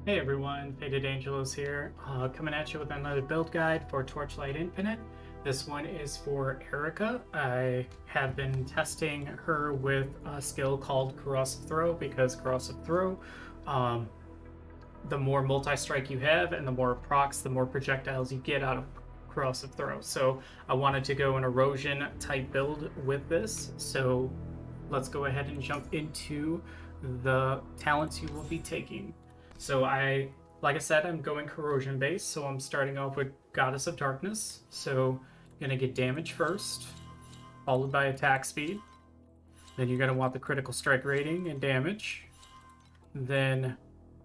Hey everyone, Faded Angelos here, coming at you with another build guide for Torchlight Infinite. This one is for Erika. I have been testing her with a skill called Corrosive Throw because Corrosive Throw, um, the more multi-strike you have and the more procs, the more projectiles you get out of Corrosive Throw. So I wanted to go an erosion type build with this. So let's go ahead and jump into the talents you will be taking. So like I said, I'm going corrosion based. So I'm starting off with Goddess of Darkness. So gonna get damage first, followed by attack speed. Then you're gonna want the critical strike rating and damage. Then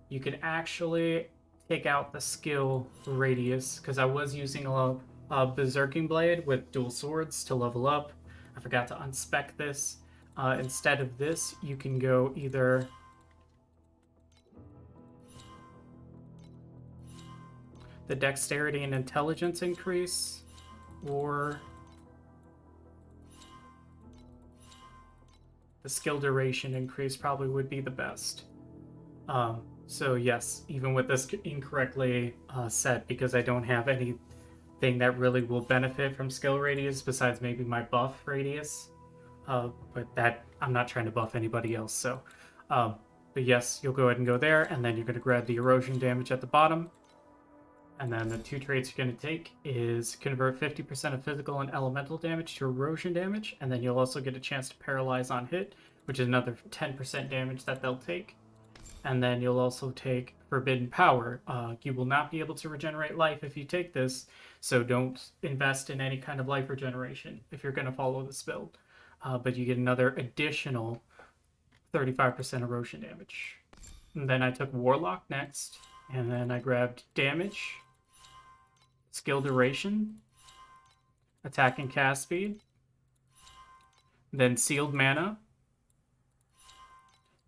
you can actually take out the skill radius because I was using a Berserking Blade with dual swords to level up. I forgot to unspec this. Instead of this, you can go either the dexterity and intelligence increase or the skill duration increase probably would be the best. So yes, even with this incorrectly set, because I don't have anything that really will benefit from skill radius besides maybe my buff radius. But that I'm not trying to buff anybody else. So, but yes, you'll go ahead and go there, and then you're going to grab the erosion damage at the bottom. And then the two traits you're going to take is convert 50% of physical and elemental damage to erosion damage, and then you'll also get a chance to paralyze on hit, which is another 10% damage that they'll take. And then you'll also take Forbidden Power. You will not be able to regenerate life if you take this, so don't invest in any kind of life regeneration if you're going to follow this build. But you get another additional 35% erosion damage. And then I took Warlock next, and then I grabbed damage, skill duration, attack and cast speed, then sealed mana,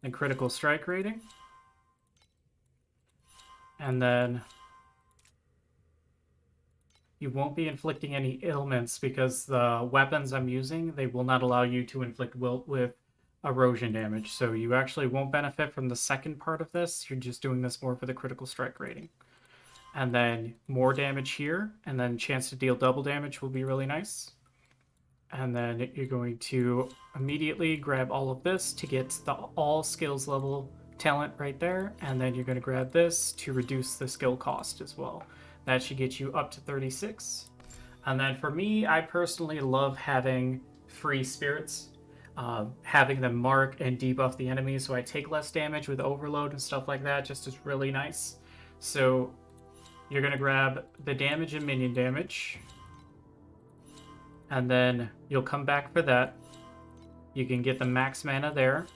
then critical strike rating, and then you won't be inflicting any ailments because the weapons I'm using, they will not allow you to inflict wilt with erosion damage. So you actually won't benefit from the second part of this. You're just doing this more for the critical strike rating. And then more damage here, and then chance to deal double damage will be really nice. And then you're going to immediately grab all of this to get the all skills level talent right there, and then you're going to grab this to reduce the skill cost as well. That should get you up to 36. And then for me, I personally love having free spirits, having them mark and debuff the enemy so I take less damage with overload and stuff like that just is really nice. So you're going to grab the damage and minion damage, and then you'll come back for that. You can get the max mana there,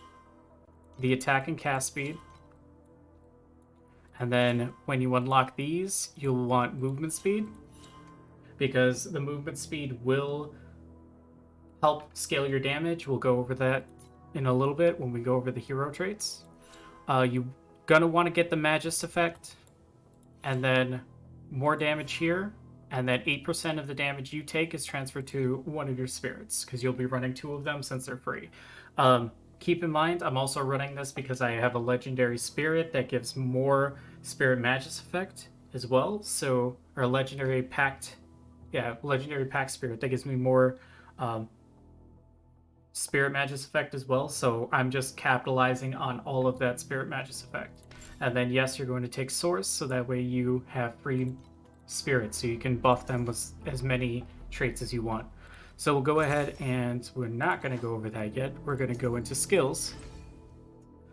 the attack and cast speed, and then when you unlock these, you'll want movement speed, because the movement speed will help scale your damage. We'll go over that in a little bit when we go over the hero traits. You're gonna want to get the Magus effect, and then more damage here, and then 8% of the damage you take is transferred to one of your spirits, because you'll be running two of them since they're free. Keep in mind, I'm also running this because I have a legendary spirit that gives more spirit Magus effect as well. So, or legendary pact spirit that gives me more spirit Magus effect as well. So I'm just capitalizing on all of that spirit Magus effect. And then yes, you're going to take source, so that way you have free spirits, so you can buff them with as many traits as you want. So we'll go ahead, and we're not going to go over that yet. We're going to go into skills.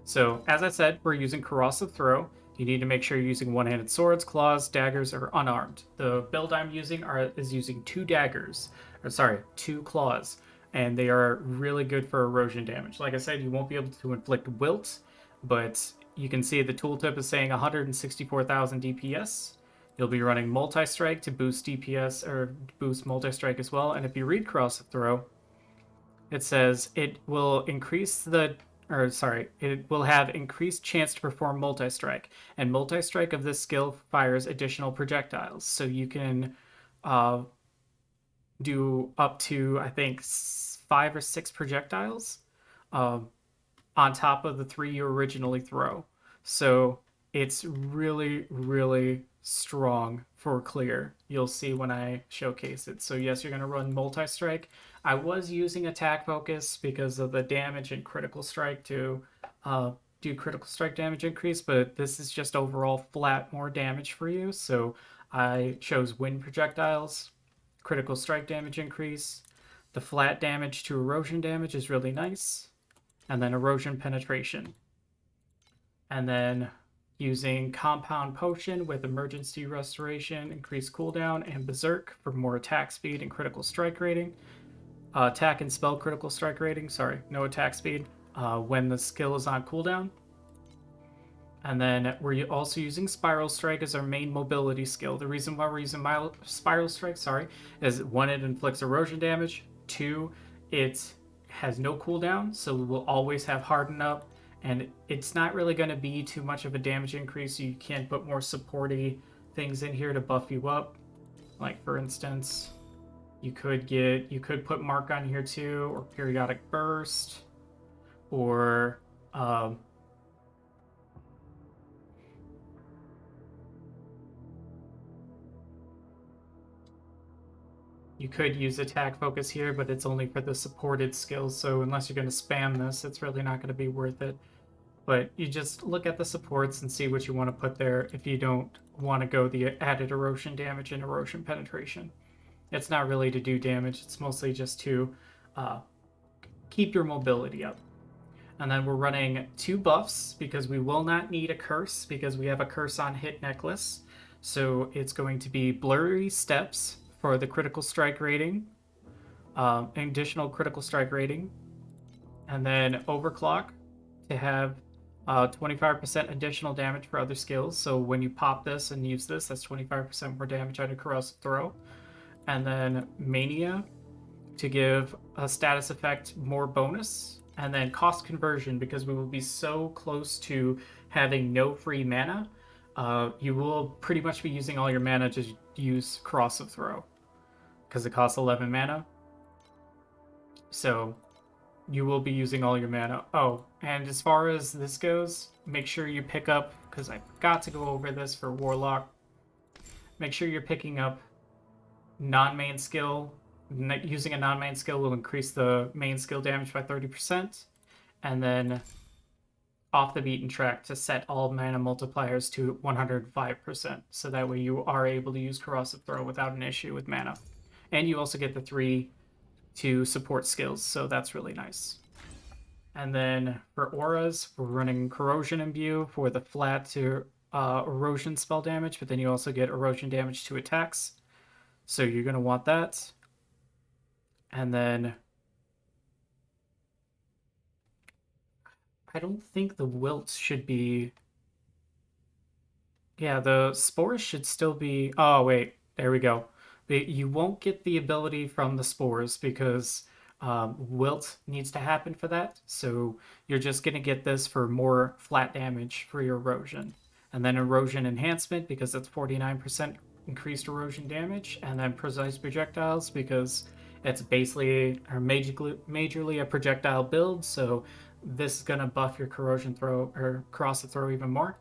So as I said, we're using Corrosive Throw. You need to make sure you're using one-handed swords, claws, daggers, or unarmed. The build I'm using is using two claws, and they are really good for erosion damage. Like I said, you won't be able to inflict wilt, but you can see the tooltip is saying 164,000 DPS. You'll be running multi-strike to boost DPS or boost multi-strike as well. And if you read Corrosive Throw, it says it will it will have increased chance to perform multi-strike. And multi-strike of this skill fires additional projectiles. So you can do up to, I think, 5 or 6 projectiles on top of the 3 you originally throw. So It's really, really strong for clear. You'll see when I showcase it. So yes, you're going to run multi-strike. I was using attack focus because of the damage and critical strike to do critical strike damage increase, but this is just overall flat more damage for you. So I chose wind projectiles, critical strike damage increase. The flat damage to erosion damage is really nice. And then erosion penetration. And then using compound potion with emergency restoration, increased cooldown, and berserk for more attack speed and critical strike rating. Attack and spell critical strike rating, sorry, no attack speed when the skill is on cooldown. And then we're also using Spiral Strike as our main mobility skill. The reason why we're using Spiral Strike, is one, it inflicts erosion damage. Two, it has no cooldown, so we will always have Harden Up. And it's not really going to be too much of a damage increase. You can put more supporty things in here to buff you up. Like, for instance, you could put Mark on here too, or Periodic Burst, or you could use attack focus here, but it's only for the supported skills, so unless you're going to spam this, it's really not going to be worth it. But you just look at the supports and see what you want to put there if you don't want to go the added erosion damage and erosion penetration. It's not really to do damage, it's mostly just to keep your mobility up. And then we're running 2 buffs because we will not need a curse because we have a curse on hit necklace. So it's going to be Blurry Steps for the critical strike rating, additional critical strike rating, and then Overclock to have 25% additional damage for other skills. So when you pop this and use this, that's 25% more damage on a Corrosive Throw. And then Mania to give a status effect more bonus. And then Cost Conversion, because we will be so close to having no free mana, you will pretty much be using all your mana to use Corrosive Throw, because it costs 11 mana. So you will be using all your mana. Oh, and as far as this goes, make sure you pick up, because I forgot to go over this for Warlock, make sure you're picking up non-main skill. Using a non-main skill will increase the main skill damage by 30%, and then off the beaten track to set all mana multipliers to 105%, so that way you are able to use Corrosive Throw without an issue with mana. And you also get the 3 to support skills, so that's really nice. And then for auras, we're running Corrosion Imbue for the flat to erosion spell damage, but then you also get erosion damage to attacks, so you're going to want that. And then I don't think the wilts should be... Yeah, the spores should still be... Oh, wait. There we go. You won't get the ability from the spores because wilt needs to happen for that. So you're just going to get this for more flat damage for your erosion. And then erosion enhancement because it's 49% increased erosion damage. And then precise projectiles because it's basically or majorly a projectile build. So this is going to buff your corrosion throw or Corrosive Throw even more.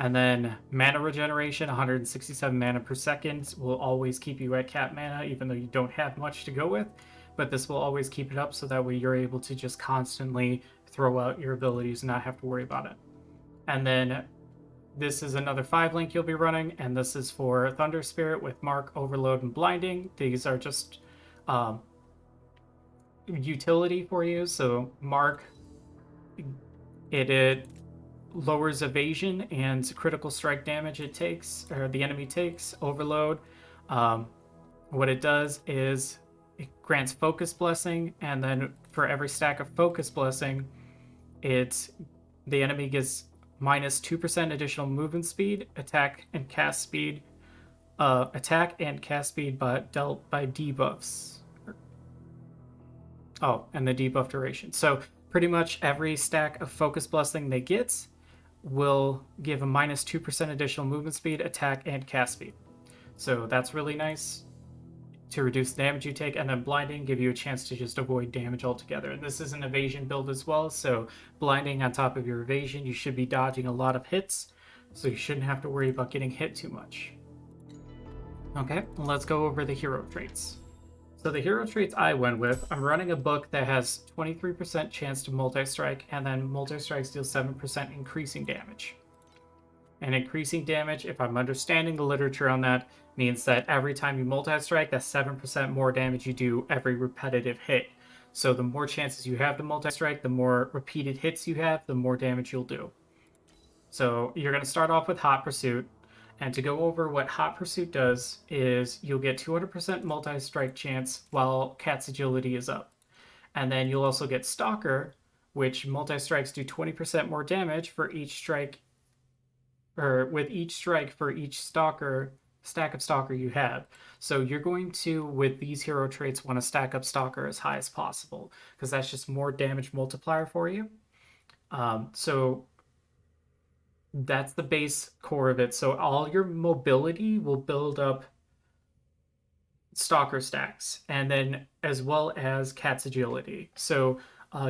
And then mana regeneration, 167 mana per second, will always keep you at cap mana, even though you don't have much to go with. But this will always keep it up, so that way you're able to just constantly throw out your abilities and not have to worry about it. And then this is another 5-link you'll be running, and this is for Thunder Spirit with Mark, Overload, and Blinding. These are just utility for you. So Mark, it lowers evasion and critical strike damage it takes, or the enemy takes. Overload, what it does is it grants Focus Blessing, and then for every stack of Focus Blessing, the enemy gets minus 2% additional movement speed, attack and cast speed, but dealt by debuffs. Oh, and the debuff duration. So pretty much every stack of Focus Blessing they get will give a minus 2% additional movement speed, attack, and cast speed. So that's really nice. to reduce the damage you take, and then blinding give you a chance to just avoid damage altogether. And this is an evasion build as well, so blinding on top of your evasion, you should be dodging a lot of hits, so you shouldn't have to worry about getting hit too much. Okay, let's go over the hero traits. So the hero traits I went with, I'm running a book that has 23% chance to multi-strike, and then multi-strikes deal 7% increasing damage. And increasing damage, if I'm understanding the literature on that, means that every time you multi-strike, that's 7% more damage you do every repetitive hit. So the more chances you have to multi-strike, the more repeated hits you have, the more damage you'll do. So you're going to start off with Hot Pursuit. And to go over what Hot Pursuit does is you'll get 200% multi-strike chance while Cat's agility is up. And then you'll also get Stalker, which multi-strikes do 20% more damage for each strike, or with each strike for each stack of Stalker you have. So you're going to, with these hero traits, want to stack up Stalker as high as possible, because that's just more damage multiplier for you. So that's the base core of it. So all your mobility will build up Stalker stacks, and then as well as Cat's agility. So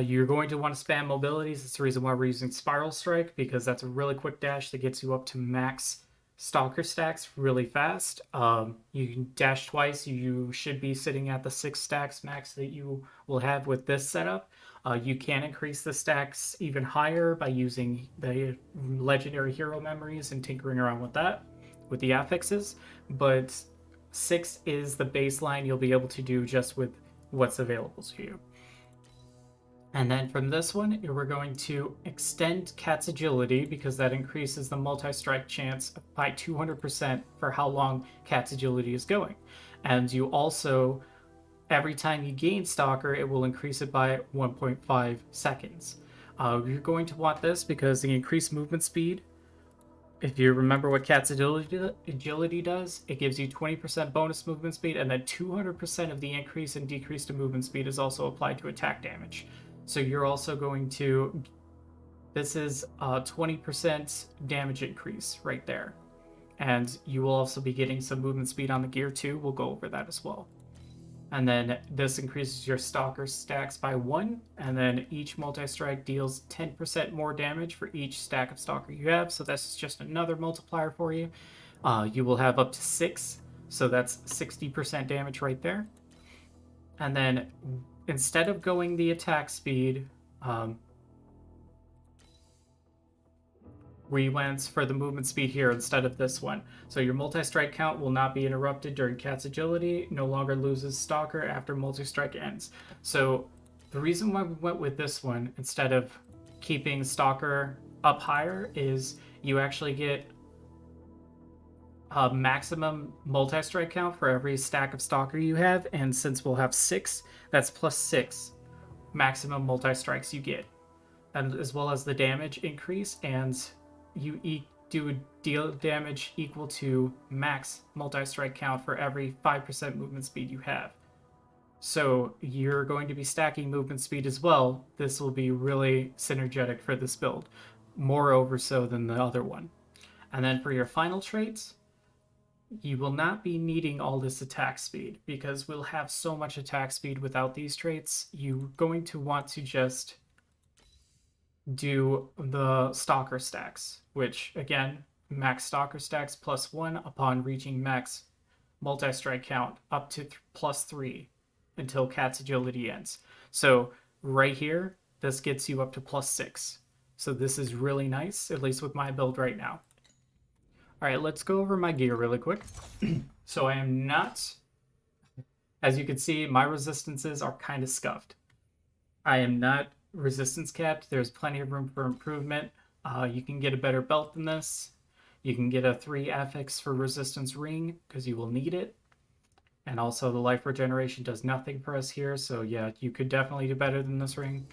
you're going to want to spam mobilities. That's the reason why we're using Spiral Strike, because that's a really quick dash that gets you up to max Stalker stacks really fast. You can dash twice. You should be sitting at the 6 stacks max that you will have with this setup. You can increase the stacks even higher by using the legendary hero memories and tinkering around with that, with the affixes. But 6 is the baseline you'll be able to do just with what's available to you. And then from this one, we're going to extend Cat's agility, because that increases the multi-strike chance by 200% for how long Cat's agility is going. And you also, every time you gain Stalker, it will increase it by 1.5 seconds. You're going to want this because the increased movement speed, if you remember what Cat's agility does, it gives you 20% bonus movement speed, and then 200% of the increase and decrease to movement speed is also applied to attack damage. So you're also going to, this is a 20% damage increase right there. And you will also be getting some movement speed on the gear too. We'll go over that as well. And then this increases your Stalker stacks by 1, and then each multi-strike deals 10% more damage for each stack of Stalker you have, so that's just another multiplier for you. You will have up to 6, so that's 60% damage right there. And then instead of going the attack speed, we went for the movement speed here instead of this one. So your multi-strike count will not be interrupted during Cat's agility, no longer loses Stalker after multi-strike ends. So the reason why we went with this one instead of keeping Stalker up higher is you actually get a maximum multi-strike count for every stack of Stalker you have, and since we'll have 6, that's plus 6 maximum multi-strikes you get, and as well as the damage increase, and you do deal damage equal to max multi-strike count for every 5% movement speed you have. So you're going to be stacking movement speed as well. This will be really synergetic for this build, moreover so than the other one. And then for your final traits, you will not be needing all this attack speed, because we'll have so much attack speed without these traits. You're going to want to just do the Stalker stacks, which again, max Stalker stacks plus 1 upon reaching max multi-strike count up to plus 3 until Cat's agility ends. So right here, this gets you up to plus 6. So this is really nice, at least with my build right now. All right, let's go over my gear really quick. So I am not, as you can see, my resistances are kind of scuffed. I am not resistance capped. There's plenty of room for improvement. You can get a better belt than this. You can get a 3 affix for resistance ring, because you will need it. And also the life regeneration does nothing for us here, so yeah, you could definitely do better than this ring.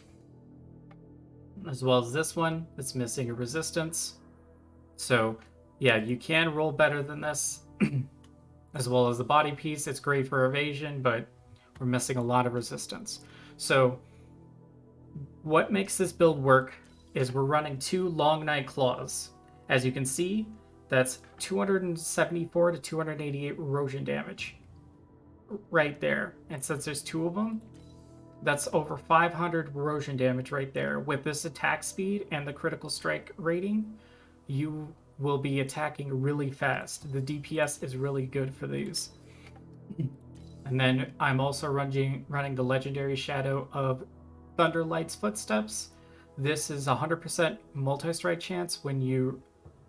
As well as this one, that's missing a resistance. So yeah, you can roll better than this. As well as the body piece, it's great for evasion, but we're missing a lot of resistance. So what makes this build work is we're running 2 Long Night Claws. As you can see, that's 274 to 288 erosion damage. right there. And since there's 2 of them, that's over 500 corrosion damage right there. With this attack speed and the critical strike rating, you will be attacking really fast. The DPS is really good for these. And then I'm also running the legendary shadow of Thunderlight's Footsteps. This is 100% multi-strike chance when you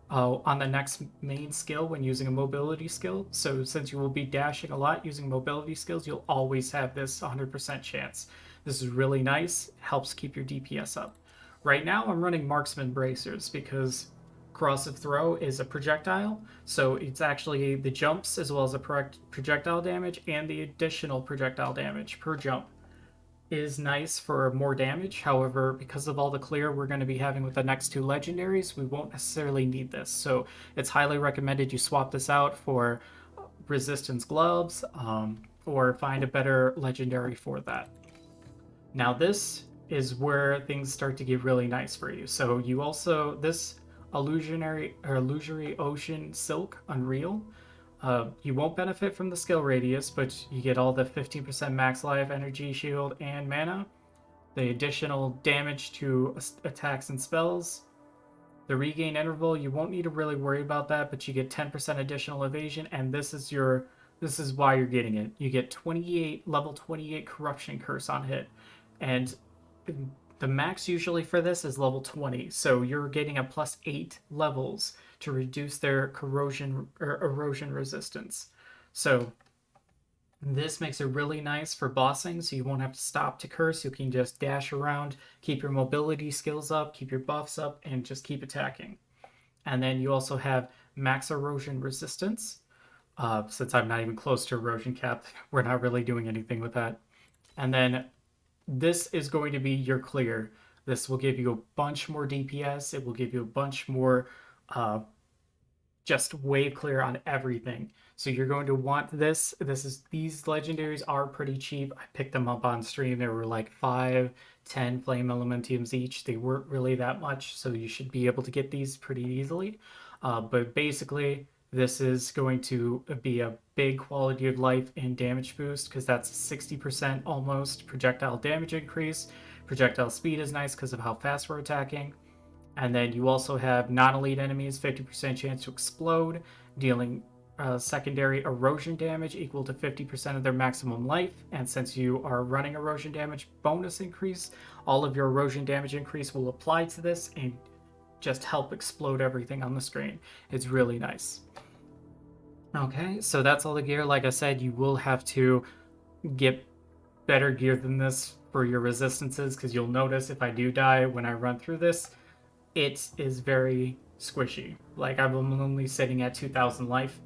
on the next main skill when using a mobility skill. So since you will be dashing a lot using mobility skills, you'll always have this 100% chance. This is really nice, helps keep your DPS up. Right now I'm running Marksman Bracers because Corrosive Throw is a projectile, so it's actually the jumps as well as the projectile damage and the additional projectile damage per jump is nice for more damage. However, because of all the clear we're going to be having with the next 2 legendaries, we won't necessarily need this. So it's highly recommended you swap this out for resistance gloves, or find a better legendary for that. Now this is where things start to get really nice for you. So you also, this illusory ocean silk unreal, you won't benefit from the skill radius, but you get all the 15% max life, energy, shield, and mana. The additional damage to attacks and spells. The regain interval, you won't need to really worry about that, but you get 10% additional evasion, and this is why you're getting it. You get level 28 corruption curse on hit, and the max usually for this is level 20, so you're getting a plus 8 levels to reduce their corrosion or erosion resistance. So this makes it really nice for bossing, so you won't have to stop to curse. You can just dash around, keep your mobility skills up, keep your buffs up, and just keep attacking. And then you also have max erosion resistance. Since I'm not even close to erosion cap, we're not really doing anything with that. And then this is going to be your clear. This will give you a bunch more DPS. It will give you a bunch more just wave clear on everything. So you're going to want this. These legendaries are pretty cheap. I picked them up on stream. They were like 5, 10 flame elementums each. They weren't really that much, so you should be able to get these pretty easily. But basically, this is going to be a big quality of life and damage boost because that's 60% almost projectile damage increase. Projectile speed is nice because of how fast we're attacking. And then you also have non-elite enemies, 50% chance to explode, dealing secondary erosion damage equal to 50% of their maximum life. And since you are running erosion damage bonus increase, all of your erosion damage increase will apply to this and just help explode everything on the screen. It's really nice. Okay, so that's all the gear. Like I said, you will have to get better gear than this for your resistances, because you'll notice if I do die when I run through this, it is very squishy. Like, I'm only sitting at 2,000 life.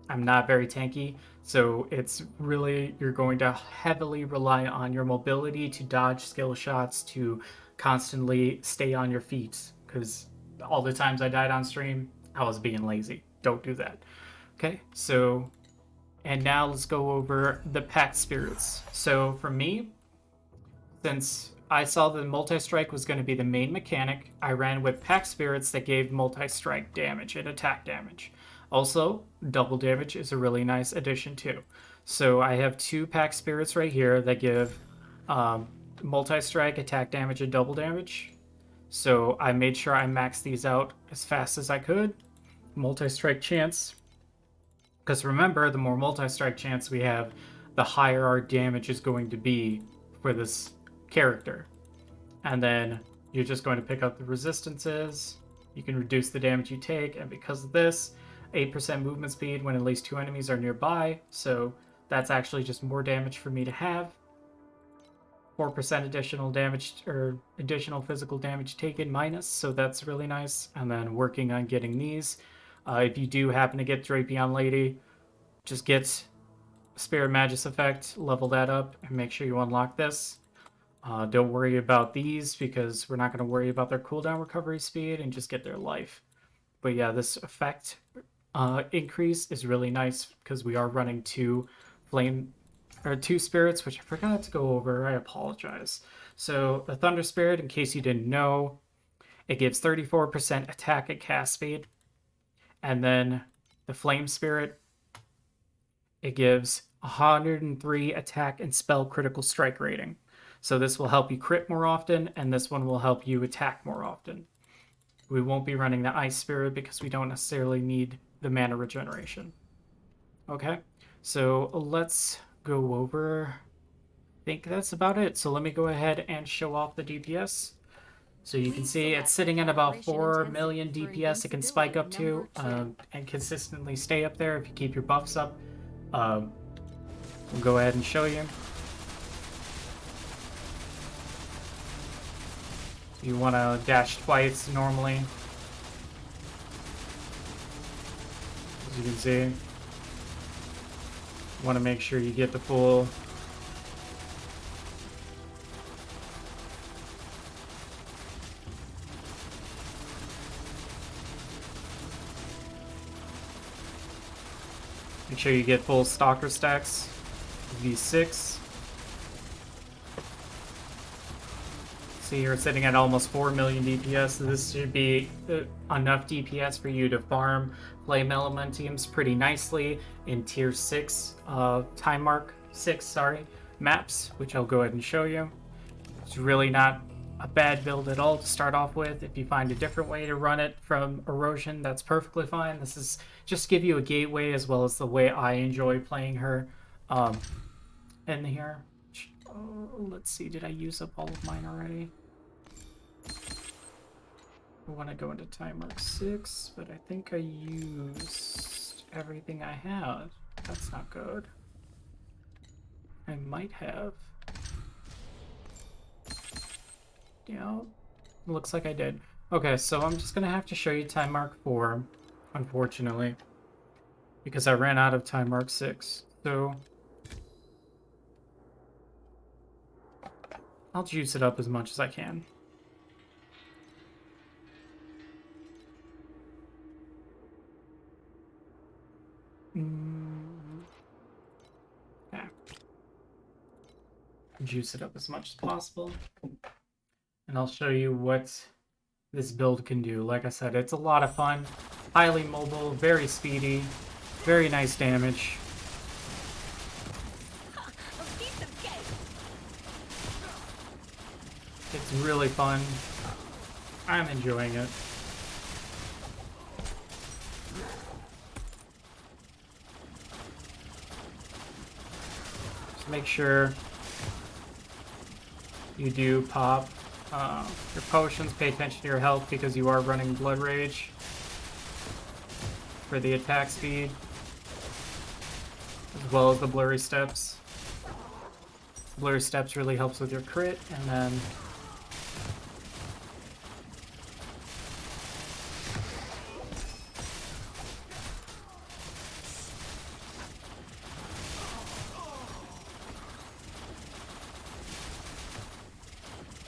I'm not very tanky, so it's really, you're going to heavily rely on your mobility to dodge skill shots, to constantly stay on your feet, because all the times I died on stream, I was being lazy. Don't do that. Okay, so, and now let's go over the pack spirits. So for me, since I saw that multi-strike was going to be the main mechanic, I ran with pack spirits that gave multi-strike damage and attack damage. Also, double damage is a really nice addition too. So I have 2 pack spirits right here that give multi-strike, attack damage, and double damage. So I made sure I maxed these out as fast as I could. Multi-strike chance. Because remember, the more multi-strike chance we have, the higher our damage is going to be for this character. And then you're just going to pick up the resistances. You can reduce the damage you take, and because of this, 8% movement speed when at least 2 enemies are nearby. So that's actually just more damage for me to have. 4% additional damage, or additional physical damage taken minus, so that's really nice. And then working on getting these. If you do happen to get Drapion Lady, just get Spirit Magus effect, level that up, and make sure you unlock this. Don't worry about these because we're not going to worry about their cooldown recovery speed, and just get their life. But yeah, this effect increase is really nice because we are running 2 spirits, which I forgot to go over. I apologize. So the Thunder Spirit, in case you didn't know, it gives 34% attack and cast speed. And then the Flame Spirit, it gives 103 attack and spell critical strike rating. So this will help you crit more often, and this one will help you attack more often. We won't be running the Ice Spirit because we don't necessarily need the mana regeneration. Okay, so let's go over... I think that's about it. So let me go ahead and show off the DPS. So you can see it's sitting at about 4 million DPS it can spike up to, and consistently stay up there if you keep your buffs up. We'll go ahead and show you. You want to dash twice normally. As you can see. You want to make sure you get the full... Make sure you get full Stalker stacks. V6. See, you're sitting at almost 4 million DPS. So this should be enough DPS for you to farm Flame Elementiums pretty nicely in tier 6, time mark 6, sorry, maps, which I'll go ahead and show you. It's really not a bad build at all to start off with. If you find a different way to run it from Erosion, that's perfectly fine. This is just give you a gateway as well as the way I enjoy playing her in here. Let's see, did I use up all of mine already? I want to go into time mark 6, but I think I used everything I had. That's not good. I might have. Yeah, looks like I did. Okay, so I'm just gonna have to show you time mark 4, unfortunately, because I ran out of time mark 6. So I'll juice it up as much as I can. Yeah. Juice it up as much as possible. And I'll show you what this build can do. Like I said, it's a lot of fun. Highly mobile, very speedy, very nice damage. It's really fun. I'm enjoying it. Just make sure you do pop your potions, pay attention to your health because you are running Blood Rage for the attack speed, as well as the Blurry Steps. Blurry Steps really helps with your crit, and then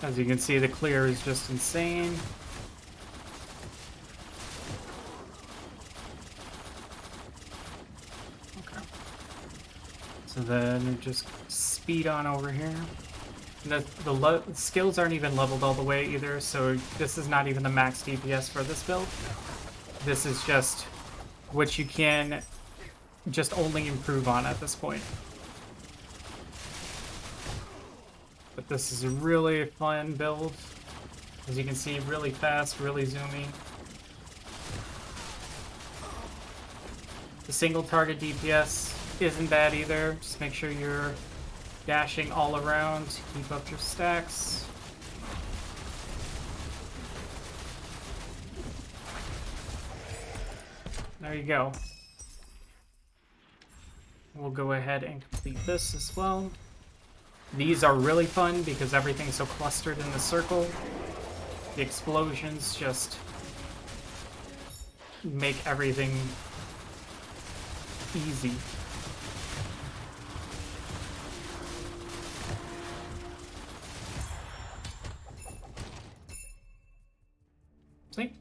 as you can see, the clear is just insane. Okay. So then just speed on over here. The skills aren't even leveled all the way either, so this is not even the max DPS for this build. This is just what you can just only improve on at this point. But this is a really fun build. As you can see, really fast, really zoomy. The single target DPS isn't bad either. Just make sure you're dashing all around to keep up your stacks. There you go. We'll go ahead and complete this as well. These are really fun because everything's so clustered in the circle. The explosions just make everything easy. See?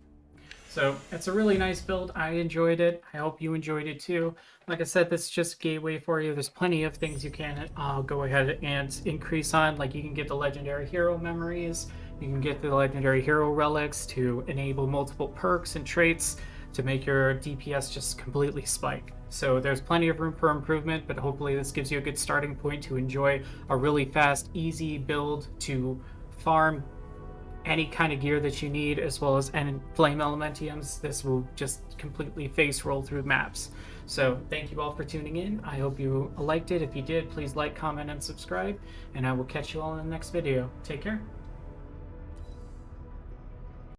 So it's a really nice build. I enjoyed it. I hope you enjoyed it too. Like I said, this is just a gateway for you. There's plenty of things you can go ahead and increase on. Like you can get the legendary hero memories. You can get the legendary hero relics to enable multiple perks and traits to make your DPS just completely spike. So there's plenty of room for improvement, but hopefully this gives you a good starting point to enjoy a really fast, easy build to farm any kind of gear that you need, as well as any flame elementiums. This will just completely face roll through maps. So thank you all for tuning in. I hope you liked it. If you did, please like, comment, and subscribe, and I will catch you all in the next video. Take care.